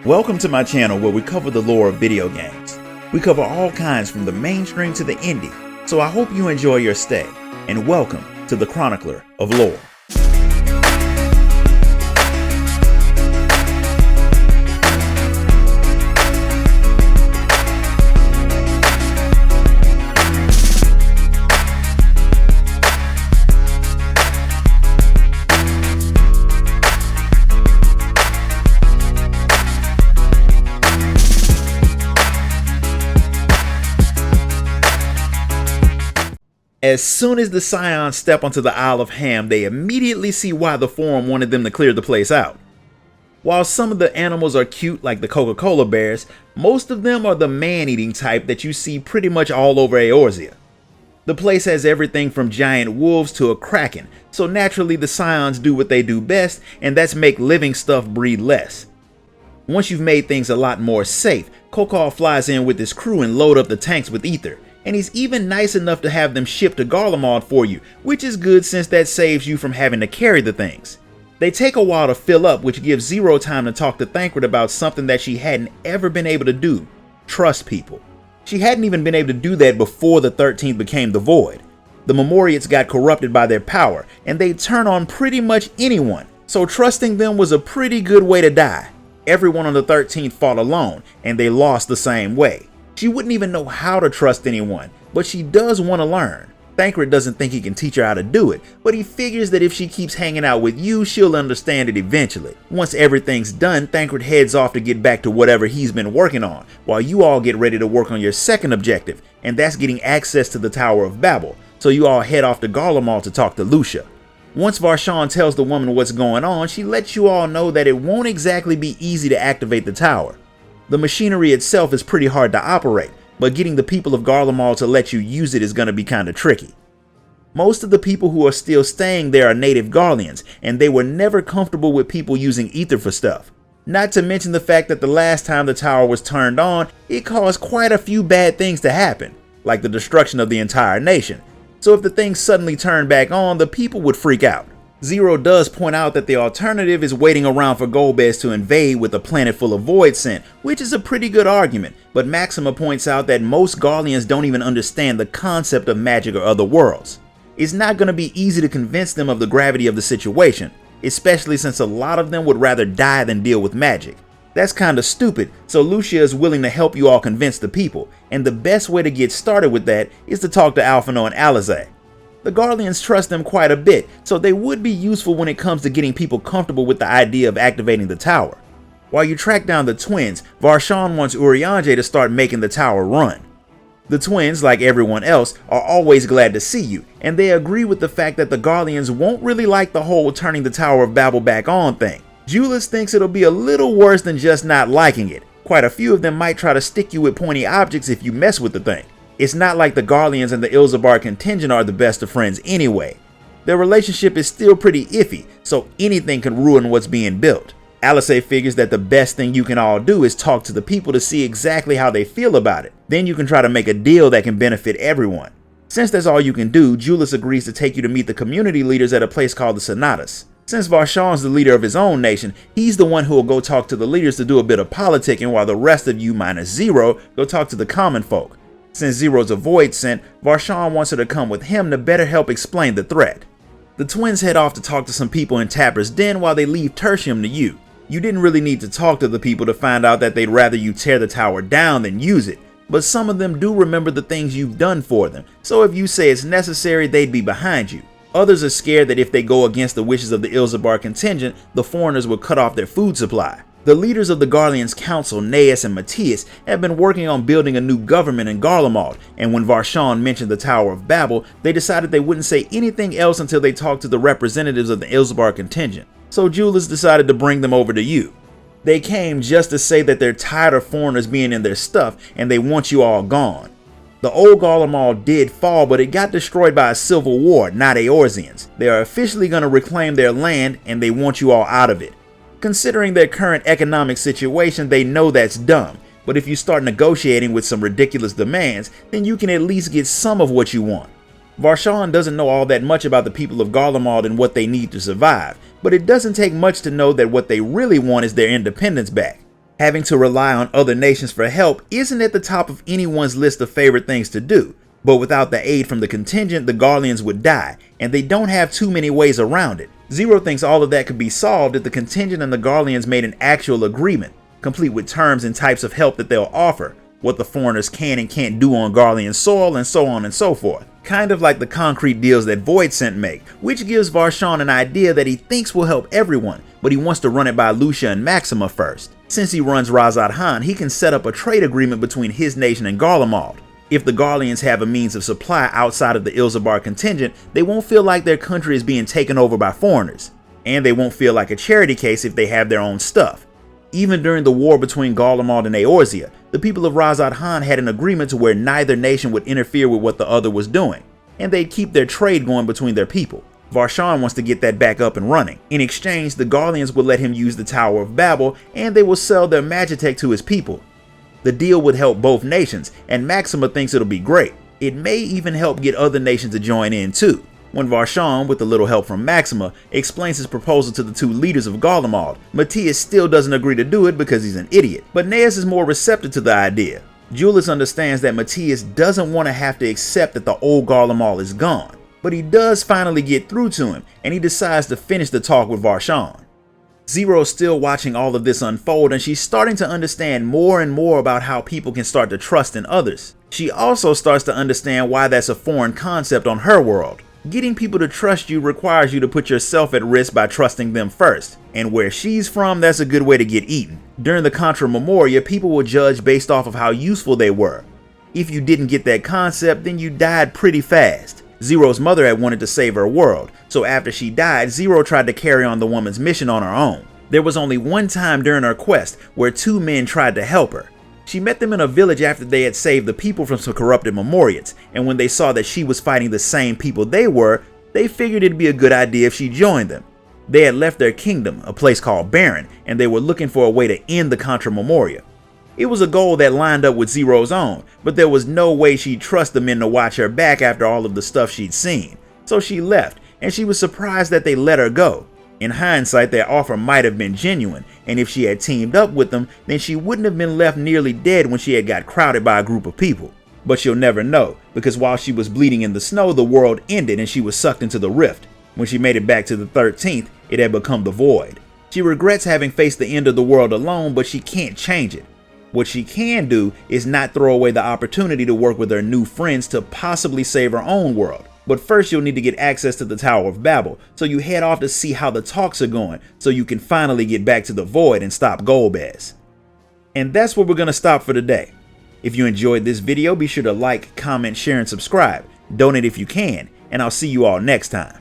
Welcome to my channel where we cover the lore of video games. We cover all kinds from the mainstream to the indie, so I hope you enjoy your stay, and welcome to the Chronicler of Lore. As soon as the Scions step onto the Isle of Ham, they immediately see why the Forum wanted them to clear the place out. While some of the animals are cute like the Coca-Cola bears, most of them are the man-eating type that you see pretty much all over Eorzea. The place has everything from giant wolves to a kraken, so naturally the Scions do what they do best, and that's make living stuff breed less. Once you've made things a lot more safe, Kokal flies in with his crew and load up the tanks with ether. And he's even nice enough to have them shipped to Garlemald for you, which is good since that saves you from having to carry the things. They take a while to fill up, which gives Zero time to talk to Thancred about something that she hadn't ever been able to do: trust people. She hadn't even been able to do that before the 13th became the Void. The Memoriates got corrupted by their power, and they'd turn on pretty much anyone, so trusting them was a pretty good way to die. Everyone on the 13th fought alone, and they lost the same way. She wouldn't even know how to trust anyone, but she does want to learn. Thancred doesn't think he can teach her how to do it, but he figures that if she keeps hanging out with you, she'll understand it eventually. Once everything's done, Thancred heads off to get back to whatever he's been working on, while you all get ready to work on your second objective, and that's getting access to the Tower of Babel, so you all head off to Garlemald to talk to Lucia. Once Varshan tells the woman what's going on, she lets you all know that it won't exactly be easy to activate the tower. The machinery itself is pretty hard to operate, but getting the people of Garlemald to let you use it is going to be kinda tricky. Most of the people who are still staying there are native Garleans, and they were never comfortable with people using ether for stuff. Not to mention the fact that the last time the tower was turned on, it caused quite a few bad things to happen, like the destruction of the entire nation. So if the thing suddenly turned back on, the people would freak out. Zero does point out that the alternative is waiting around for Golbez to invade with a planet full of void scent, which is a pretty good argument, but Maxima points out that most Garleans don't even understand the concept of magic or other worlds. It's not going to be easy to convince them of the gravity of the situation, especially since a lot of them would rather die than deal with magic. That's kinda stupid, so Lucia is willing to help you all convince the people, and the best way to get started with that is to talk to Alphinaud and Alizé. The Garleans trust them quite a bit, so they would be useful when it comes to getting people comfortable with the idea of activating the tower. While you track down the twins, Varshan wants Urianger to start making the tower run. The twins, like everyone else, are always glad to see you, and they agree with the fact that the Garleans won't really like the whole turning the Tower of Babel back on thing. Julius thinks it'll be a little worse than just not liking it. Quite a few of them might try to stick you with pointy objects if you mess with the thing. It's not like the Garleans and the Ilzabar contingent are the best of friends anyway. Their relationship is still pretty iffy, so anything can ruin what's being built. Alizé figures that the best thing you can all do is talk to the people to see exactly how they feel about it. Then you can try to make a deal that can benefit everyone. Since that's all you can do, Julius agrees to take you to meet the community leaders at a place called the Sonatas. Since Varshan's the leader of his own nation, he's the one who will go talk to the leaders to do a bit of politicking, while the rest of you minus Zero go talk to the common folk. Since Zero's a void scent, Varshan wants her to come with him to better help explain the threat. The twins head off to talk to some people in Tapper's Den while they leave Tertium to you. You didn't really need to talk to the people to find out that they'd rather you tear the tower down than use it, but some of them do remember the things you've done for them, so if you say it's necessary, they'd be behind you. Others are scared that if they go against the wishes of the Ilzabar contingent, the foreigners will cut off their food supply. The leaders of the Garleans Council, Naeus and Matthias, have been working on building a new government in Garlemald, and when Varshan mentioned the Tower of Babel, they decided they wouldn't say anything else until they talked to the representatives of the Ilzabar contingent. So Julius decided to bring them over to you. They came just to say that they're tired of foreigners being in their stuff, and they want you all gone. The old Garlemald did fall, but it got destroyed by a civil war, not Eorzeans. They are officially going to reclaim their land, and they want you all out of it. Considering their current economic situation, they know that's dumb, but if you start negotiating with some ridiculous demands, then you can at least get some of what you want. Varshan doesn't know all that much about the people of Garlemald and what they need to survive, but it doesn't take much to know that what they really want is their independence back. Having to rely on other nations for help isn't at the top of anyone's list of favorite things to do, but without the aid from the contingent, the Garleans would die, and they don't have too many ways around it. Zero thinks all of that could be solved if the contingent and the Garleans made an actual agreement, complete with terms and types of help that they'll offer, what the foreigners can and can't do on Garlean soil, and so on and so forth. Kind of like the concrete deals that Voidsent make, which gives Varshawn an idea that he thinks will help everyone, but he wants to run it by Lucia and Maxima first. Since he runs Razad Han, he can set up a trade agreement between his nation and Garlemald. If the Garleans have a means of supply outside of the Ilzabar contingent, they won't feel like their country is being taken over by foreigners. And they won't feel like a charity case if they have their own stuff. Even during the war between Garlemald and Eorzea, the people of Razad Han had an agreement to where neither nation would interfere with what the other was doing, and they'd keep their trade going between their people. Varshawn wants to get that back up and running. In exchange, the Garleans will let him use the Tower of Babel, and they will sell their Magitech to his people. The deal would help both nations, and Maxima thinks it'll be great. It may even help get other nations to join in too. When Varshawn, with a little help from Maxima, explains his proposal to the two leaders of Garlemald, Matthias still doesn't agree to do it because he's an idiot, but Neas is more receptive to the idea. Julius understands that Matthias doesn't want to have to accept that the old Garlemald is gone, but he does finally get through to him, and he decides to finish the talk with Varshawn. Zero's still watching all of this unfold, and she's starting to understand more and more about how people can start to trust in others. She also starts to understand why that's a foreign concept on her world. Getting people to trust you requires you to put yourself at risk by trusting them first, and where she's from, that's a good way to get eaten. During the Contra Memoria, people will judge based off of how useful they were. If you didn't get that concept, then you died pretty fast. Zero's mother had wanted to save her world, so after she died, Zero tried to carry on the woman's mission on her own. There was only one time during her quest where two men tried to help her. She met them in a village after they had saved the people from some corrupted Memoriates, and when they saw that she was fighting the same people they were, they figured it'd be a good idea if she joined them. They had left their kingdom, a place called Baron, and they were looking for a way to end the Contra Memoria. It was a goal that lined up with Zero's own, but there was no way she'd trust the men to watch her back after all of the stuff she'd seen. So she left, and she was surprised that they let her go. In hindsight, their offer might have been genuine, and if she had teamed up with them, then she wouldn't have been left nearly dead when she had got crowded by a group of people. But she'll never know, because while she was bleeding in the snow, the world ended and she was sucked into the rift. When she made it back to the 13th, it had become the Void. She regrets having faced the end of the world alone, but she can't change it. What she can do is not throw away the opportunity to work with her new friends to possibly save her own world. But first you'll need to get access to the Tower of Babel, so you head off to see how the talks are going, so you can finally get back to the Void and stop Golbez. And that's where we're going to stop for today. If you enjoyed this video, be sure to like, comment, share, and subscribe. Donate if you can, and I'll see you all next time.